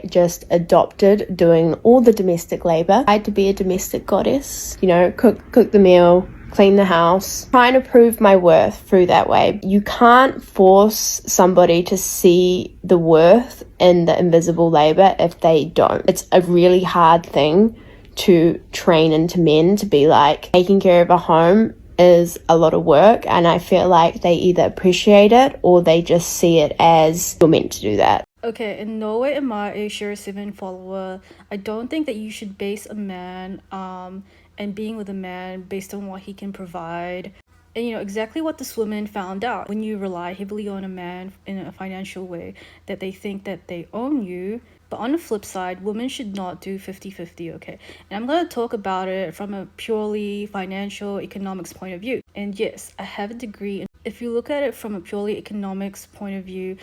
just adopted doing all the domestic labor. I had to be a domestic goddess, you know, cook the meal, clean the house, trying to prove my worth through that way. You can't force somebody to see the worth in the invisible labor if they don't. It's a really hard thing to train into men to be like, taking care of a home is a lot of work, and I feel like they either appreciate it or they just see it as you're meant to do that. Okay, in no way am I a Share 7 follower. I don't think that you should base a man and being with a man based on what he can provide. And you know exactly what this woman found out when you rely heavily on a man in a financial way, that they think that they own you. But on the flip side, women should not do 50-50, okay? And I'm going to talk about it from a purely financial economics point of view. And yes, I have a degree. If you look at it from a purely economics point of view,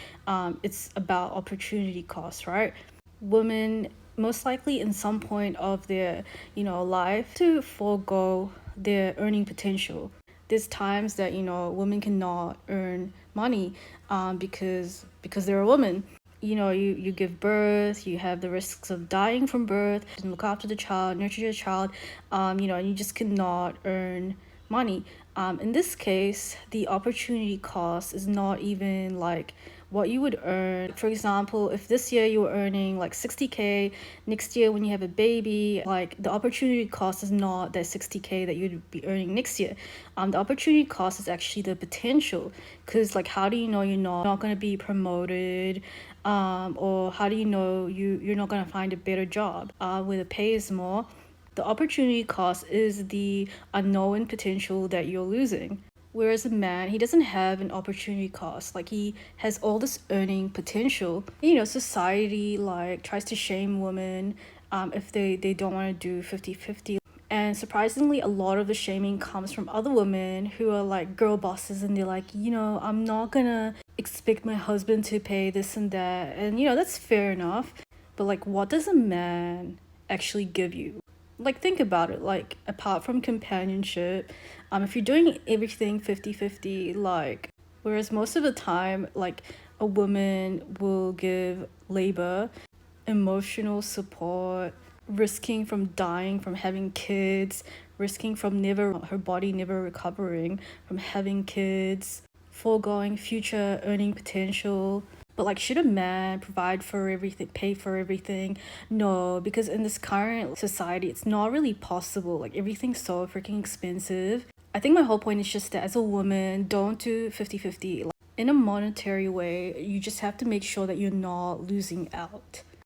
it's about opportunity cost, right? Women most likely in some point of their, life to forego their earning potential. There's times that, women cannot earn money because they're a woman. You give birth, you have the risks of dying from birth, and look after the child, nurture your child, and you just cannot earn money. In this case, the opportunity cost is not even like what you would earn. For example, if this year you were earning like 60K, next year when you have a baby, like the opportunity cost is not that 60K that you'd be earning next year. The opportunity cost is actually the potential, because like how do you know you're not going to be promoted, or how do you know you're not going to find a better job where the pay is more? The opportunity cost is the unknown potential that you're losing. Whereas a man, he doesn't have an opportunity cost. Like, he has all this earning potential. Society like tries to shame women if they don't want to do 50-50. And surprisingly, a lot of the shaming comes from other women who are like girl bosses, and they're like, I'm not gonna expect my husband to pay this and that. And that's fair enough. But like, what does a man actually give you? Like, think about it. Like, apart from companionship, if you're doing everything 50-50, like, whereas most of the time, like, a woman will give labor, emotional support, risking from dying from having kids, risking from her body never recovering from having kids, foregoing future earning potential. But like, should a man provide for everything, pay for everything? No, because in this current society, it's not really possible. Like, everything's so freaking expensive. I think my whole point is just that as a woman, don't do 50-50. Like, in a monetary way, you just have to make sure that you're not losing out.